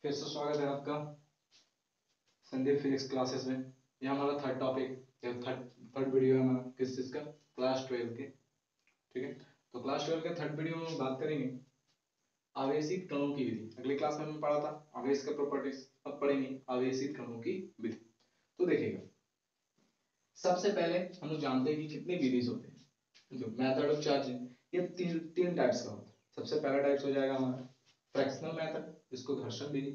फिर से स्वागत है आपका संदीप फिजिक्स क्लासेस में। यह हमारा थर्ड टॉपिक या थर्ड थर्ड वीडियो है हमारा किस चीज का, क्लास 12 के। ठीक है, तो क्लास 12 के थर्ड वीडियो में बात करेंगे आवेशित कणों की विधि। अगले क्लास में हमने पढ़ा था आवेश का प्रॉपर्टीज, अब पढ़ेंगे आवेशित कणों की विधि। तो देखिएगा, सबसे पहले हम लोग जानते हैं कि कितने विधि होते हैं। जो मेथड ऑफ चार्जिंग, ये तीन टाइप्स का होता है। सबसे पहला टाइप्स हो जाएगा हमारा फ्रैक्शनल मेथड, जिसको घर्षण विधि।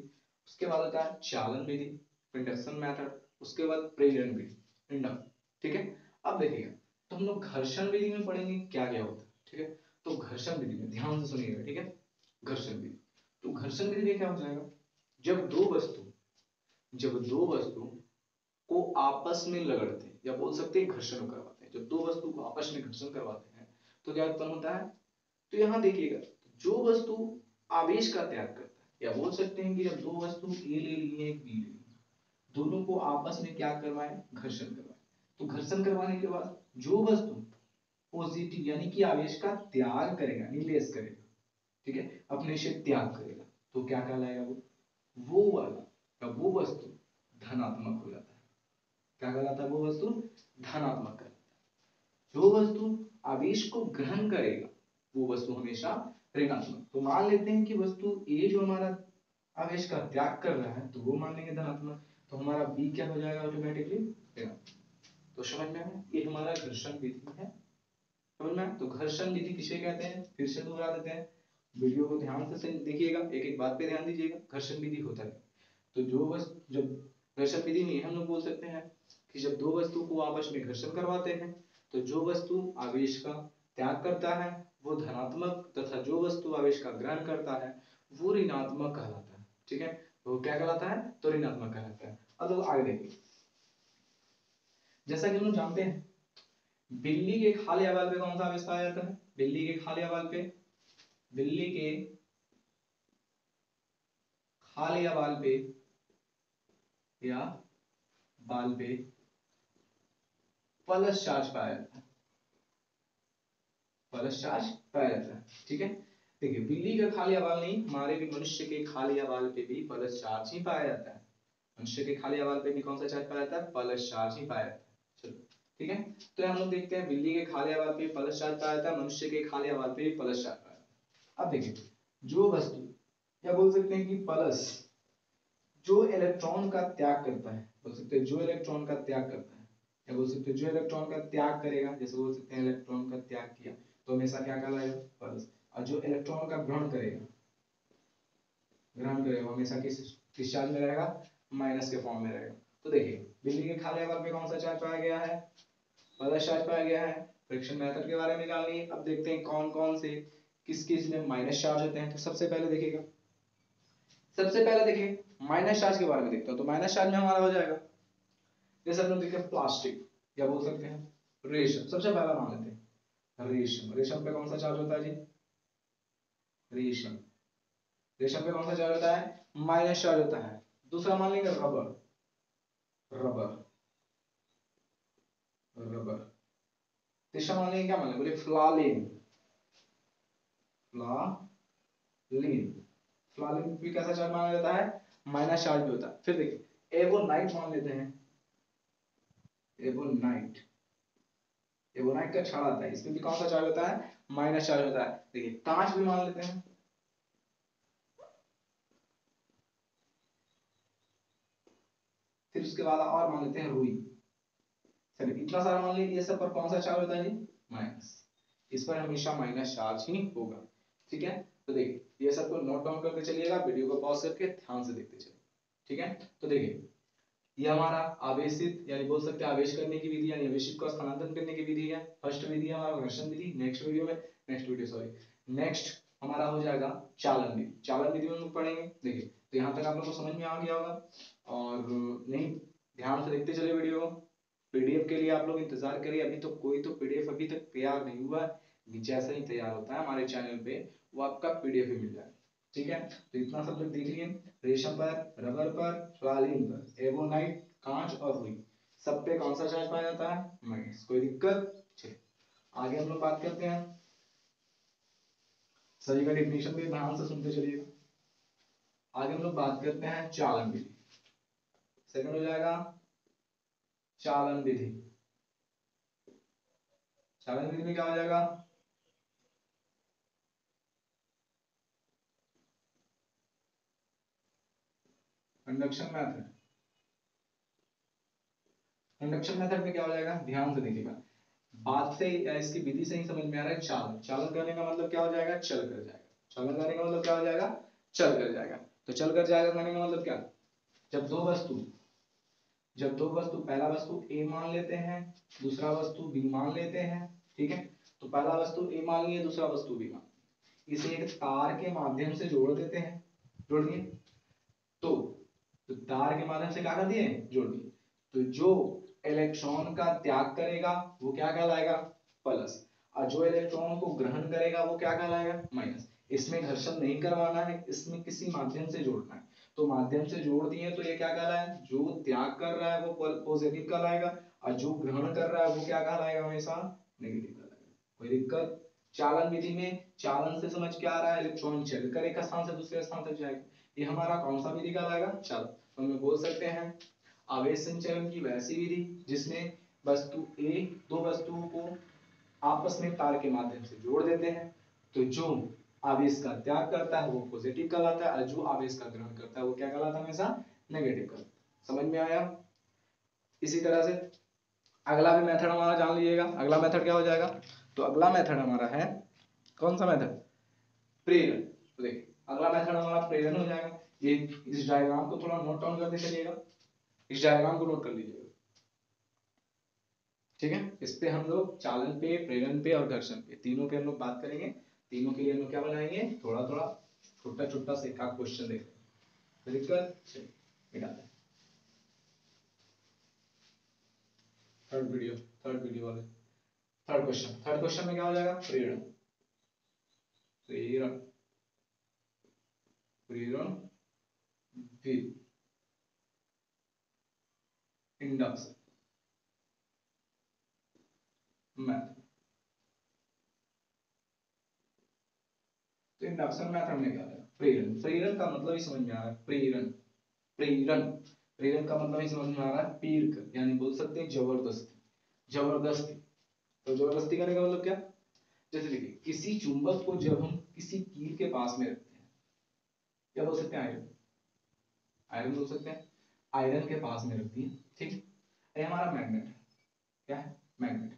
उसके बाद होता है चालन विधि, इंडक्शन मेथड। उसके बाद प्रेरण विधि, इंडक्शन। ठीक है, अब देखिएगा, तो हम लोग घर्षण विधि में पढ़ेंगे क्या क्या होता है। ठीक है, तो घर्षण विधि में ध्यान से सुनिएगा। ठीक है, घर्षण विधि, तो घर्षण विधि में क्या हो जाएगा, जब दो वस्तु को आपस में रगड़ते हैं या बोल सकते हैं घर्षण करवाते हैं, जब दो वस्तु को आपस में घर्षण करवाते हैं तो क्या उत्पन्न होता है। तो यहां देखिएगा, जो वस्तु आवेश का त्याग करता है, या बोल सकते हैं कि जब दो वस्तु ए ले ली है एक बी ले ली, दोनों को आपस में क्या करवाएं, घर्षण करवाएं। तो घर्षण करवाने के बाद जो वस्तु पॉजिटिव यानी कि आवेश का त्याग करेगा, निलेश करेगा, ठीक है, अपने से त्याग करेगा, तो क्या कहलाएगा, वो वाला या वो वस्तु धनात्मक हो जाता है। क्या कहलाता है, वो वस्तु धनात्मक कहलाता है। जो वस्तु आवेश को ग्रहण करेगा वो वस्तु हमेशा ऋणात्मक। तो मान लेते हैं कि वस्तु ए जो हमारा आवेश का त्याग कर रहा है, तो वो मान लेंगे धनात्मक, तो हमारा बी क्या हो जाएगा ऑटोमेटिकली ऋणात्मक। तो समझ में आया, ये हमारा घर्षण विधि है। समझ में आया, तो घर्षण विधि किसे कहते हैं, फिर से दोहरा देते हैं, वीडियो को ध्यान से देखिएगा, एक एक बात पे ध्यान दीजिएगा। घर्षण विधि होता है, तो जो वस्तु, जब घर्षण विधि में हम लोग बोल सकते हैं कि जब दो वस्तु को आपस में घर्षण करवाते हैं, तो जो वस्तु आवेश का त्याग करता है वो धनात्मक, तथा जो वस्तु आवेश का ग्रहण करता है वो ऋणात्मक कहलाता है। ठीक है, तो क्या कहलाता है, तो ऋणात्मक कहलाता है। अब लोग आगे देखिए, जैसा कि हम लोग जानते हैं बिल्ली के खाली अवाल पे कौन सा आवेश पाया जाता है, बिल्ली के खाली अवाल पे, बिल्ली के खाली अवाल पे या बाल पे प्लस चार्ज पाया जाता है, प्लस चार्ज पाया जाता है। ठीक है, देखिए बिल्ली का खाली अवाल नहीं, हमारे भी मनुष्य के खाली अवाल पे भी प्लस चार्ज ही पाया जाता है। मनुष्य के खाली अवाल पे भी कौन सा चार्ज पाया जाता है, प्लस चार्ज ही पाया जाता है। चलो ठीक है, तो हम लोग देखते हैं बिल्ली के खाली अवाल पे प्लस चार्ज पाया जाता है, मनुष्य के खाली अवाल पे भी प्लस चार्ज पाया जाता है। अब देखिए, जो वस्तु या बोल सकते हैं कि प्लस जो इलेक्ट्रॉन का त्याग करता है, बोल सकते हैं जो इलेक्ट्रॉन का त्याग करता है, या बोल सकते हैं जो इलेक्ट्रॉन का त्याग करेगा, जैसे बोल सकते हैं इलेक्ट्रॉन का त्याग किया तो हमेशा क्या कहलाएगा, प्लस। और जो इलेक्ट्रॉन का ग्रहण करेगा हमेशा किस चार्ज में रहेगा, माइनस के फॉर्म में रहेगा। तो देखिए बिल्ली के खाली अवाल पे कौन सा चार्ज पाया गया है, प्लस चार्ज पाया गया है। फ्रिक्शन मेथड के बारे में जान लिए, अब देखते हैं कौन कौन से किस किस में माइनस चार्ज होते हैं। तो सबसे पहले देखिए माइनस चार्ज के बारे में देखते हैं। तो माइनस चार्ज में हमारा हो जाएगा, जैसे हम लोग देखते हैं प्लास्टिक, या बोल सकते हैं रेशम। सबसे पहला मान लेते हैं रेशम। रेशम पे कौन सा चार्ज होता है जी, रेशम रेशम पे कौन सा चार्ज होता है, माइनस चार्ज होता है। दूसरा मान लेंगे रबर, रबर रबर। तीसरा मान लेंगे क्या, मान लेंगे बोले फ्लालिन, फ्लालिन फ्लालिन भी कैसा चार्ज माना जाता है, माइनस चार्ज भी होता है। फिर देखिए एवोनाइट मान लेते हैं, एवोनाइट एवोनाइट का छड़ आता है, इसमें भी कौन सा चार्ज होता है, माइनस चार्ज होता है। देखिए कांच भी मान लेते हैं, फिर उसके बाद और मान लेते हैं रुई। चलिए इतना सारा मान लीजिए, ये सब पर कौन सा चार्ज होता है जी, माइनस। इस पर हमेशा माइनस चार्ज ही होगा। ठीक है, तो देखिए ये सब को नोट डाउन करते चलिएगा, वीडियो को पॉज करके ध्यान से देखते चलिए। ठीक है, तो देखिए ये हमारा आवेशित यानी बोल सकते हैं आवेश करने की विधि यानी आवेशित को स्थानांतरण करने की विधि है। फर्स्ट विधि है हमारा घर्षण विधि। नेक्स्ट हमारा हो जाएगा चालन विधि। चालन विधि में हम लोग पढ़ेंगे। देखिए तो यहाँ तक आप लोग को समझ में आ गया होगा, और नहीं ध्यान से देखते चले वीडियो को। पीडीएफ के लिए आप लोग इंतजार करिए, अभी तो कोई तो पीडीएफ अभी तक तैयार नहीं हुआ है, जैसा ही तैयार होता है हमारे चैनल पे वो आपका पीडीएफ ही मिल जाएगा। ठीक है, तो इतना सब लोग देख लिए, रेशम पर, रबर पर, फ्लालिन पर, एवोनाइट, कांच और रुई, सब पे कौन सा चार्ज पाया जाता है, माइनस। कोई दिक्कत, चलिए आगे हम लोग बात करते हैं। सभी का डेफिनेशन भी ध्यान से सुनते चलिएगा। आगे हम लोग बात करते हैं चालन विधि। सेकंड हो जाएगा चालन विधि। चालन विधि में क्या हो जाएगा, कंडक्शन मेथड। कंडक्शन मेथड में क्या हो जाएगा, ध्यान से देखिएगा, बात से या इसकी विधि से ही समझ में आ रहा है। चालन, चालन करने का मतलब क्या हो जाएगा, चल कर जाएगा। चालन करने का मतलब क्या हो जाएगा, चल कर जाएगा। तो चल कर जाएगा करने का मतलब क्या, जब दो वस्तु पहला वस्तु ए मान लेते हैं, दूसरा वस्तु बी मान लेते हैं, ठीक है। तो पहला वस्तु ए मान लिए, दूसरा वस्तु बी मान, इसे एक तार के माध्यम से जोड़ देते हैं, जोड़ दिए। तो तार के माध्यम से क्या कर दिए, जोड़ दिए। तो जो इलेक्ट्रॉन का त्याग करेगा वो क्या कहलाएगा, प्लस, और जो इलेक्ट्रॉन को ग्रहण करेगा वो क्या कहलाएगा, माइनस। इसमें घर्षण नहीं करवाना है, इसमें किसी माध्यम से जोड़ना है। तो माध्यम से जोड़ दिए तो ये क्या कहलाएगा, जो त्याग कर रहा है वो पॉजिटिव कहलाएगा, और जो ग्रहण कर रहा है वो क्या कहलाएगा, हमेशा नेगेटिव कहलाएगा। कोई दिक्कत। चालन विधि में चालन से समझ क्या आ रहा है, इलेक्ट्रॉन चलकर एक स्थान से दूसरे स्थान तक जाएगा। ये हमारा कौन सा विधि कहलाएगा, चालन। तो हम बोल सकते हैं आवेश संचरण की वैसी विधि जिसमें वस्तु ए दो वस्तुओं को आपस में तार के माध्यम से जोड़ देते हैं। तो जो आवेश का त्याग करता है वो पॉजिटिव कहलाता है, और जो आवेश का ग्रहण करता है वो क्या कहलाता है, हमेशा नेगेटिव कहलाता है। समझ में आया। इसी तरह से अगला भी मेथड हमारा जान लीजिएगा। अगला मेथड क्या हो जाएगा, तो अगला मेथड हमारा है कौन सा मेथड, प्रेरण। तो देखिए अगला मेथड हमारा प्रेरण हो जाएगा। ये इस डायग्राम को थोड़ा नोट डाउन करते चलिएगा, इस डायग्राम को नोट कर लीजिएगा, ठीक है। इस पे हम लोग चालन पे, प्रेरण पे और घर्षण पे, तीनों पे हम लोग बात करेंगे। तीनों के लिए हम लोग क्या बनाएंगे, थोड़ा थोड़ा छोटा छोटा से एक क्वेश्चन देखेंगे। दिक्कत मिटाते हैं। थर्ड वीडियो वाले थर्ड क्वेश्चन में क्या हो जाएगा, प्रेरण। प्रेरण प्रेरण विद इंडक्शन मेथड। तो इंडक्शन मेथड में क्या है, प्रेरण। प्रेरण का मतलब ही समझ में आ रहा है, प्रेरण। प्रेरण प्रेरण का मतलब ही समझ में आ रहा है, पीर कर, यानी बोल सकते हैं जबरदस्ती। जबरदस्ती, तो जबरदस्ती करने का मतलब क्या, जैसे देखिए किसी चुंबक को जब हम किसी कील के पास में रखते हैं, क्या बोल सकते हैं, आयरन। आयरन बोल सकते हैं, आयरन के पास में रखती है, ठीक। ये हमारा मैग्नेट है, क्या है, मैग्नेट।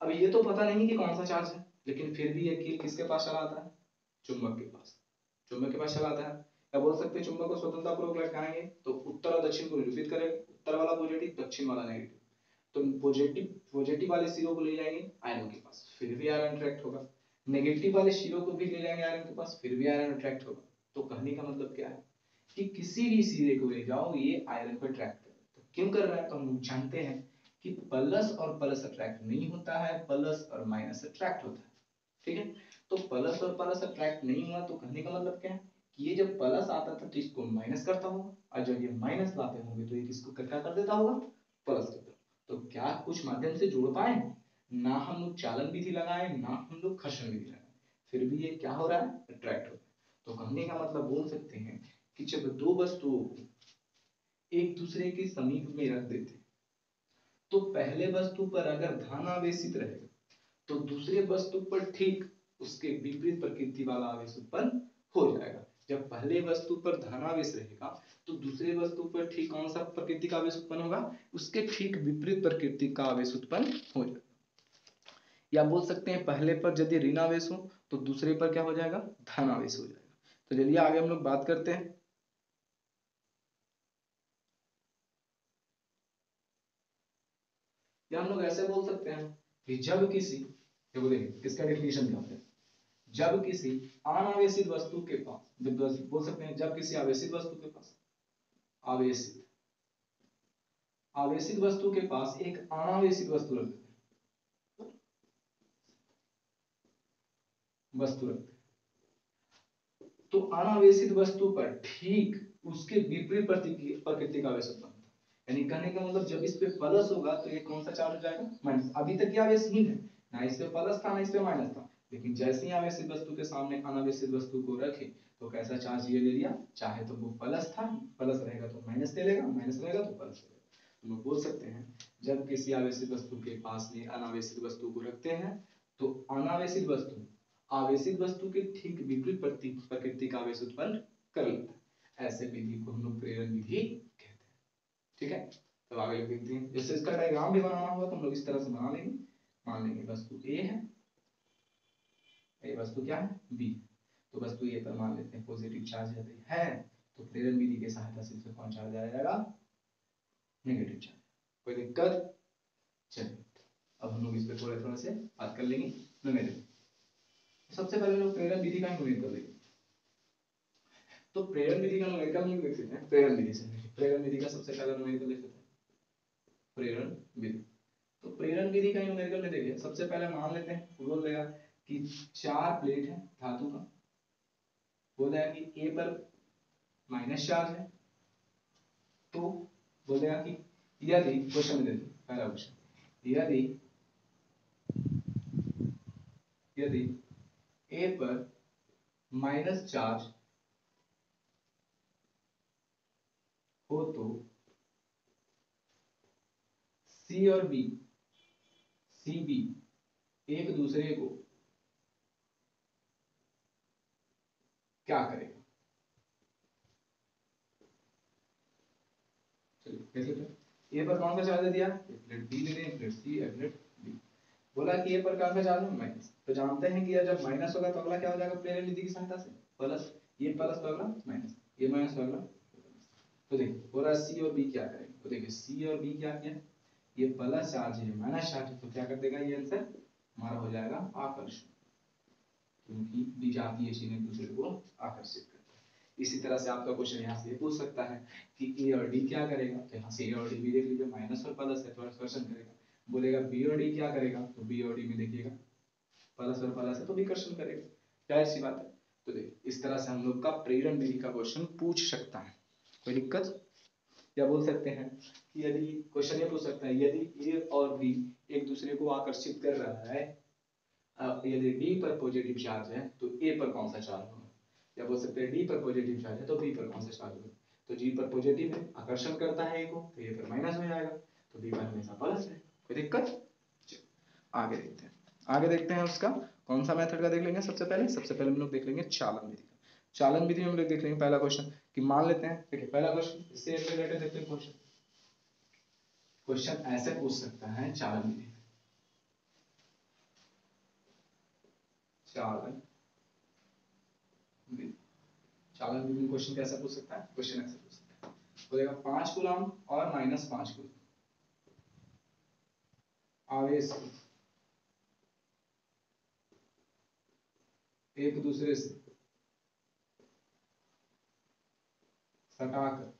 अब ये तो पता नहीं कि कौन सा चार्ज है, लेकिन फिर भी ये कील किसके पास चला आता है, चुंबक के पास। चुंबक के पास चला आता है। क्या बोल सकते हैं, चुंबक को स्वतंत्रतापूर्वक लटकाएंगे तो उत्तर और दक्षिण को निरूपित करेगा, उत्तर वाला पॉजिटिव, दक्षिण वाला नेगेटिव। तो पॉजिटिव वाले सिरों को ले जाएंगे आयरन के पास, फिर भी आयरन अट्रैक्ट होगा। नेगेटिव वाले सिरों को भी ले जाएंगे आयरन के पास, फिर भी आयरन अट्रैक्ट होगा। तो कहने का मतलब क्या है कि किसी भी सिरे को ले जाओ ये आयरन को अट्रैक्ट करेगा। तो क्यों कर रहा है, तो हम जानते हैं कि प्लस और प्लस अट्रैक्ट नहीं होता है, प्लस और माइनस अट्रैक्ट होता है, ठीक है। तो प्लस और प्लस अट्रैक्ट नहीं हुआ, तो कहने का मतलब क्या है कि ये जब प्लस आता था तो इसको माइनस करता होगा, और जब ये माइनस लाते होंगे तो ये किसको क्या कर देता होगा, प्लस कर देता। तो क्या कुछ माध्यम से जोड़ पाए, ना हम लोग चालन विधि लगाए, ना हम लोग घर्षण विधि लगाए, फिर भी ये क्या हो रहा है, अट्रैक्ट हो रहा है। तो कहने का मतलब बोल सकते हैं कि जब दो वस्तुओं को एक दूसरे के समीप में रख देते तो पहले वस्तु पर अगर धन आवेशित रहेगा तो दूसरे वस्तु पर ठीक उसके विपरीत प्रकृति वाला आवेश उत्पन्न हो जाएगा। जब पहले वस्तु पर धनावेश रहेगा तो दूसरे वस्तु पर ठीक कौन सा प्रकृति का आवेश उत्पन्न होगा, उसके ठीक विपरीत प्रकृति का आवेश उत्पन्न हो जाएगा। या बोल सकते हैं पहले पर यदि ऋण आवेश हो तो दूसरे पर क्या हो जाएगा, धन आवेश हो जाएगा। तो चलिए आगे हम लोग बात करते हैं। या हम लोग ऐसे बोल सकते हैं कि जब किसी, देखो देखिए इसका डेफिनेशन क्या होता है, जब किसी अनावेशित वस्तु के पास, जब बोल सकते हैं जब किसी आवेशित वस्तु के पास, आवेशित आवेशित वस्तु के पास एक अनावेशित वस्तु रखते हैं, वस्तु रखते हैं, तो अनावेशित वस्तु पर ठीक उसके विपरीत प्रकृति का आवेश उत्पन्न होता है। यानी कहने का मतलब जब इस पे प्लस होगा तो ये कौन सा चार्ज हो जाएगा, माइनस। अभी तक ये आवेश ही है, ना इस पे प्लस था ना इस पे माइनस था, लेकिन जैसे ही आवेशित वस्तु के सामने अनावेशित वस्तु को रखे तो कैसा चार्ज ये ले लिया, चाहे तो वो प्लस था, प्लस रहेगा तो माइनस ले लेगा, माइनस रहेगा तो प्लस लेगा। तो हम बोल सकते हैं जब किसी आवेशित वस्तु के पास में अनावेशित वस्तु को रखते हैं तो अनावेशित वस्तु आवेशित वस्तु के ठीक विपरीत प्रकृति का आवेश उत्पन्न कर लेता है। ऐसे विधि को हम लोग प्रेरण विधि कहते हैं। ठीक है, तो आगे लिख देखते हैं। जैसे इसका डायग्राम भी बनाना होगा तो हम लोग इस तरह से बना लेंगे। मान लेंगे वस्तु ए है, ये वस्तु क्या है बी, तो वस्तु ए पर मान लेते हैं पॉजिटिव चार्ज यदि है तो प्रेरण विधि की सहायता से इसमें कौन चार्ज आ जाएगा, नेगेटिव चार्ज। कोई दिक्कत? चलिए अब हम लोग इस पे थोड़ा थोड़ा से बात कर लेंगे न्यूमेरिकल। सबसे पहले लोग प्रेरण विधि का न्यूमेरिकल लेंगे। तो प्रेरण विधि का न्यूमेरिकल नहीं देख सकते हैं, प्रेरण विधि से प्रेरण विधि का सबसे पहला न्यूमेरिकल देख लेते हैं। प्रेरण विधि, तो प्रेरण विधि का न्यूमेरिकल में देखिए सबसे पहले मान लेते हैं, बोल देगा कि 4 प्लेट है धातु का, बोलेगा कि ए पर माइनस चार्ज है, तो बोलेगा कि यदि क्वेश्चन में देखिए पहला क्वेश्चन, यदि ए पर माइनस चार्ज हो तो सी और बी, सी बी एक दूसरे को क्या करेगा। चलिए देख लेते हैं। ए पर कौन सा चार्ज दिया, प्लेट बी ले लें, प्लेट सी, प्लेट बी। बोला कि ए पर कौन सा चार्ज है माइनस, तो जानते हैं कि जब माइनस होगा तो अगला क्या हो जाएगा प्रेरण विधि की सहायता से प्लस, ये प्लस तो अगला माइनस, ये माइनस तो अगला। तो देखिए बोला सी और बी क्या करेंगे, तो देखिए सी और बी क्या किया, ये प्लस चार्ज है माइनस चार्ज है, तो क्या कर देगा ये आंसर हमारा हो जाएगा आकर्षण, क्योंकि विजातीय चीजें एक दूसरे को आकर्षित करती है। इसी तरह से आपका क्वेश्चन यहाँ से पूछ सकता है कि ए और डी क्या करेगा, तो यहाँ से ए और डी भी देख लीजिए, माइनस और प्लस है तो आकर्षण करेगा। बोलेगा बी और डी क्या करेगा, तो बी और डी में देखिएगा प्लस और प्लस है तो विकर्षण करेगा, जाहिर सी बात है। तो देखिए इस तरह से हम लोग का प्रेरण विधि का क्वेश्चन पूछ सकता है, कोई दिक्कत? या बोल सकते हैं कि यदि क्वेश्चन ये पूछ सकता है यदि ए और बी एक दूसरे को आकर्षित कर रहा है, यदि डी पर पॉजिटिव चार्ज है तो ए पर कौन सा चार्ज होगा, या बोल सकते हैं डी पर पॉजिटिव चार्ज है तो बी पर कौन सा चार्ज होगा। तो जी पर पॉजिटिव है, आकर्षण करता है ए को, तो ए पर माइनस हो जाएगा, तो बी पर हमेशा प्लस है। कोई दिक्कत? आगे देखते हैं, आगे देखते हैं उसका कौन सा मेथड का देख लेंगे। सबसे पहले हम लोग देख लेंगे चालन विधि का। चालन विधि में हम लोग देख लेंगे पहला क्वेश्चन कि मान लेते हैं, देखिए पहला क्वेश्चन इससे रिलेटेड देखते हैं। क्वेश्चन ऐसे पूछ सकता है चालन विधि, चालन विधि, चालन विधि में क्वेश्चन कैसे पूछ सकता है, क्वेश्चन ऐसे पूछ सकता है, बोलेगा 5 कूलम और -5 कूलम आवेश एक दूसरे से सटाकर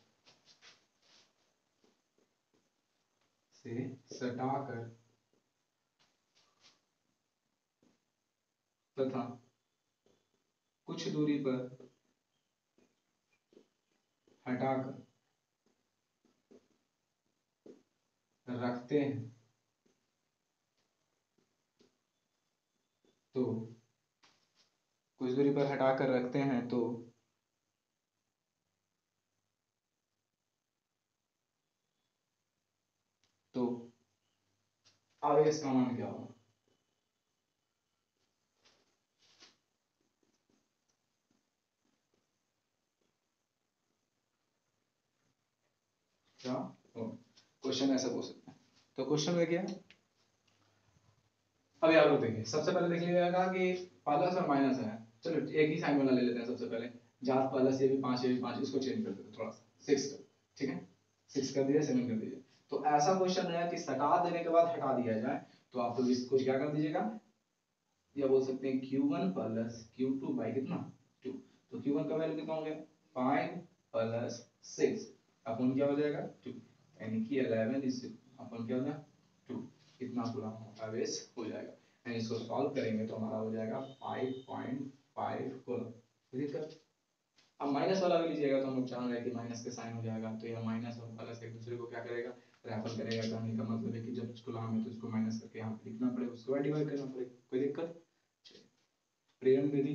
तथा कुछ दूरी पर हटाकर रखते हैं तो कुछ दूरी पर हटाकर रखते हैं तो आवेश का मान क्या होगा। क्या क्वेश्चन ऐसा पूछ सकते हैं, तो क्वेश्चन में क्या है अभी आप लोग देखिए। सबसे पहले देख लीजिएगा कि प्लस और माइनस है, चलो एक ही साइन वाला ले लेते हैं। सबसे पहले जहां प्लस ये भी 5 ये भी 5, इसको चेंज कर देते हैं थोड़ा सा 6 कर, ठीक है 6 कर दिया 7 कर दीजिए। तो ऐसा क्वेश्चन है कि सटा देने के बाद हटा दिया जाए, तो आप लोग इसको क्या कर दीजिएगा, या बोल सकते हैं Q1 प्लस Q2 बाई कितना 2, तो Q1 का वैल्यू कितना हो गया 5 प्लस 6 अपन क्या हो जाएगा 2, यानी कि 11 इस अपन क्या हो जाएगा 2, कितना पूरा आवेश हो जाएगा। एंड इसको सॉल्व करेंगे तो हमारा हो जाएगा 5.5 कूलम। ठीक है, अब माइनस वाला भी लीजिएगा तो हम लोग जान रहे हैं कि माइनस के साइन हो जाएगा, तो यह माइनस और प्लस एक दूसरे को क्या करेगा रैफल करेगा। कहने का मतलब है कि जब कूलम है तो इसको माइनस करके यहाँ पे लिखना पड़ेगा, उसके बाद डिवाइड करना पड़ेगा। कोई दिक्कत? प्रेरण विधि,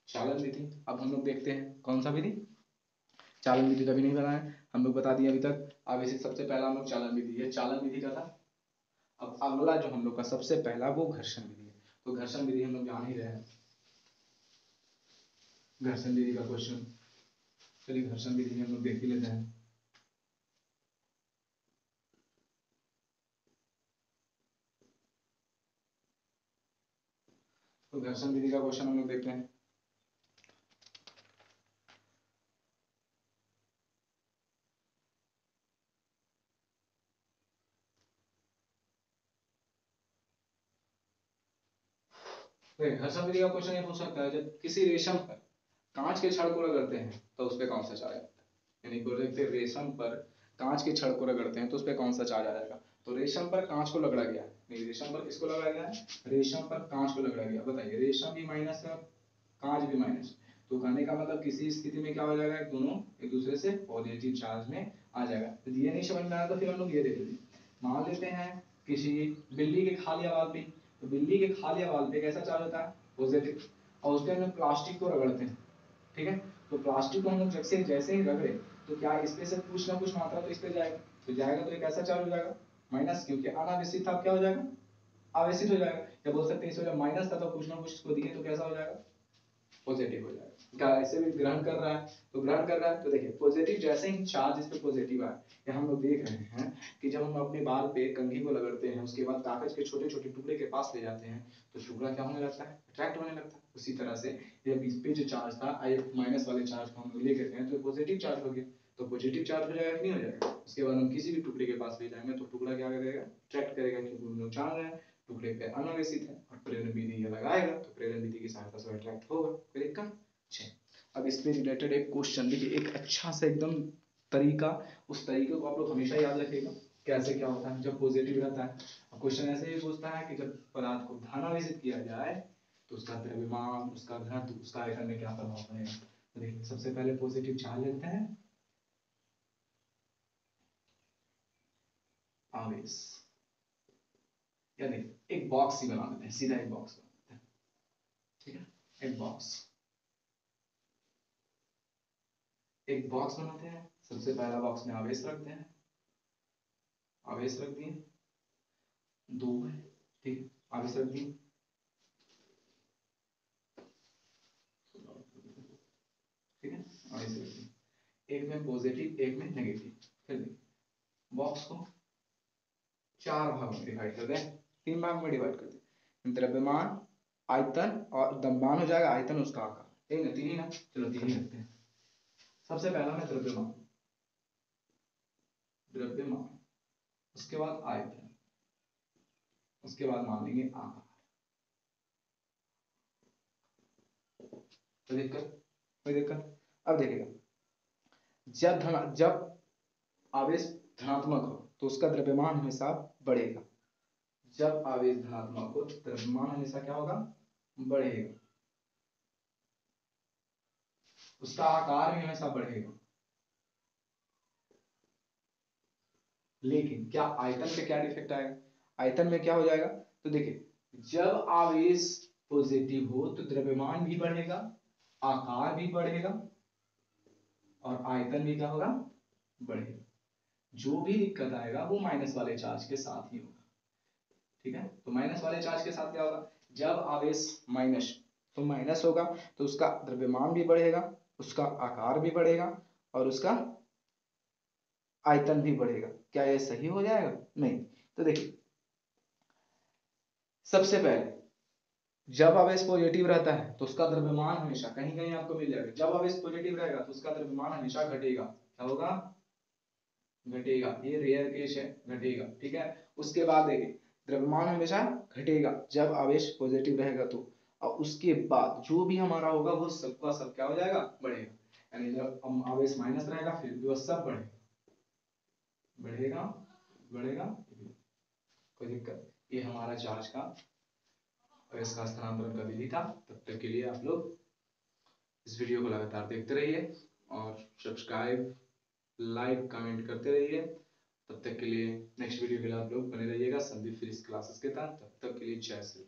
चालन विधि। अब हम लोग देखते हैं कौन सा विधि, चालन विधि कभी नहीं बनाया हम लोग, बता दिए अभी तक। अब इसे सबसे पहला हम लोग चालन विधि, ये चालन विधि का था। अब अगला जो हम लोग का सबसे पहला वो घर्षण विधि है। तो घर्षण विधि हम लोग जान ही रहे हैं, घर्षण विधि का क्वेश्चन। चलिए घर्षण विधि हम लोग देख ही लेते हैं। तो घर्षण विधि का क्वेश्चन हम लोग देखते हैं। घर्षण विधि का क्वेश्चन ये पूछ सकता है, जब किसी रेशम पर कांच के छड़ को रगड़ते हैं तो उस पर कौन सा चार्ज आता है। यानी बोलते रेशम पर कांच के छड़ को रगड़ते हैं तो उस पर कौन सा चार्ज आ जाएगा। तो रेशम पर कांच को रगड़ा गया, नहीं रेशम पर किसको रगड़ा गया है, रेशम पर कांच को रगड़ा गया। बताइए रेशम भी माइनस है, कांच भी माइनस, तो कहने का मतलब किसी स्थिति में क्या हो जाएगा, दोनों एक दूसरे से पॉजिटिव चार्ज में आ जाएगा। तो ये नहीं समझ में आया तो फिर हम लोग ये देख लेते, मान लेते हैं किसी बिल्ली के खाल या बाल पे, तो बिल्ली के खाल या बाल पे कैसा चार्ज होता है, पॉजिटिव, और उसके अंदर प्लास्टिक को रगड़ते हैं, ठीक है। तो प्लास्टिक को हम लोग जैसे ही रगड़े तो क्या इसमें से कुछ ना कुछ मात्रा तो इस पे जाएगा, तो जाएगा तो एक ऐसा चार्ज हो जाएगा माइनस, क्योंकि अनावेशित था क्या हो जाएगा, आवेशित हो जाएगा। या बोल सकते हैं इसमें जब माइनस था तो कुछ ना कुछ इसको दिए तो कैसा हो जाएगा, पॉजिटिव हो जाएगा। क्या ऐसे भी ग्रहण कर रहा है, तो ग्रहण कर रहा है तो देखिए पॉजिटिव, जैसे ही चार्ज इस पे पॉजिटिव आया, ये हम लोग देख रहे हैं कि जब हम अपने बाल पे कंघी को रगड़ते हैं उसके बाद कागज के छोटे छोटे टुकड़े के पास ले जाते हैं तो टुकड़ा क्या होने लगता है, अट्रैक्ट होने लगता है। उसी तरह से जब इस पे जो चार्ज था माइनस वाले चार्ज को हम लोग लेके गए तो पॉजिटिव चार्ज हो गया, तो पॉजिटिव चार्ज हो जाएगा कि नहीं हो जाएगा। उसके बाद हम किसी भी टुकड़े के पास ले जाएंगे तो टुकड़ा क्या करेगा, अट्रैक्ट करेगा, क्योंकि हम लोग जान रहे हैं टुकड़े पे अनावेशित है, और प्रेरण विधि ये लगाएगा तो प्रेरण विधि की सहायता से अट्रैक्ट होगा। कोई दिक्कत। अब इससे रिलेटेड एक क्वेश्चन देखिए, एक अच्छा सा एकदम तरीका, उस तरीके को आप लोग हमेशा याद रखिएगा कैसे क्या होता है जब पॉजिटिव रहता है। क्वेश्चन ऐसे ही पूछता है कि जब पदार्थ को धनावेशित किया जाए तो उसका द्रव्यमान, उसका घनत्व, उसका आयतन में क्या प्रभाव पड़ेगा। तो देखिए सबसे पहले पॉजिटिव चार्ज लेते हैं, आवेश, या देखिए एक बॉक्स ही बना देते हैं, सीधा एक बॉक्स बना देते हैं, ठीक है। एक बॉक्स, एक बॉक्स बनाते हैं, सबसे पहला बॉक्स में आवेश रखते हैं, आवेश रख दिए, दो है, ठीक है, आवेश रख दिए, ठीक है, आवेश रख दिए, एक में पॉजिटिव एक में नेगेटिव। फिर देखिए बॉक्स को चार भाग में डिवाइड कर दें, तीन भाग में डिवाइड कर दें, द्रव्यमान, आयतन, और द्रव्यमान हो जाएगा, आयतन उसका आकार, एक ना तीन ही ना, चलो तीन ही रखते हैं। सबसे पहला में द्रव्यमान, द्रव्यमान, उसके बाद आयतन, उसके बाद मान लेंगे आकार। कोई दिक्कत, कोई दिक्कत। अब देखिएगा जब आवेश धनात्मक हो तो उसका द्रव्यमान हमेशा बढ़ेगा, जब आवेश धनात्मक हो तो द्रव्यमान हमेशा क्या होगा, बढ़ेगा, उसका आकार भी हमेशा बढ़ेगा। लेकिन क्या आयतन पे क्या डिफेक्ट आएगा, आयतन में क्या हो जाएगा, तो देखिए जब आवेश पॉजिटिव हो तो द्रव्यमान भी बढ़ेगा, आकार भी बढ़ेगा, और आयतन भी क्या होगा, बढ़ेगा। जो भी दिक्कत आएगा वो माइनस वाले चार्ज के साथ ही होगा, ठीक है। तो माइनस वाले चार्ज के साथ क्या होगा, जब आवेश माइनस, तो माइनस होगा तो उसका द्रव्यमान भी बढ़ेगा, उसका आकार भी बढ़ेगा, और उसका आयतन भी बढ़ेगा। क्या ये सही हो जाएगा, नहीं। तो देखिए सबसे पहले जब आवेश पॉजिटिव रहता है तो उसका द्रव्यमान हमेशा, कहीं कहीं आपको मिल जाएगा, जब आवेश पॉजिटिव रहेगा तो उसका द्रव्यमान हमेशा घटेगा, क्या होगा, घटेगा, ये रेयर केस है, घटेगा, ठीक है। उसके बाद देखिए द्रव्यमान हमेशा घटेगा जब आवेश पॉजिटिव रहेगा तो, और उसके बाद जो भी हमारा होगा वो सबका सब क्या हो जाएगा, बढ़ेगा। यानी जब हम आवेश माइनस रहेगा फिर भी वो सब बढ़ेगा, बढ़ेगा, बढ़ेगा, कोई दिक्कत। ये हमारा चार्ज का और इसका स्थानांतरण का विधि था। तब तक के लिए आप लोग इस वीडियो को लगातार देखते रहिए और सब्सक्राइब, लाइक, कमेंट करते रहिए। तब तक के लिए नेक्स्ट वीडियो के लिए आप लोग बने रहिएगा संदीप फिजिक्स क्लासेस के साथ। तब तक के लिए जय श्री।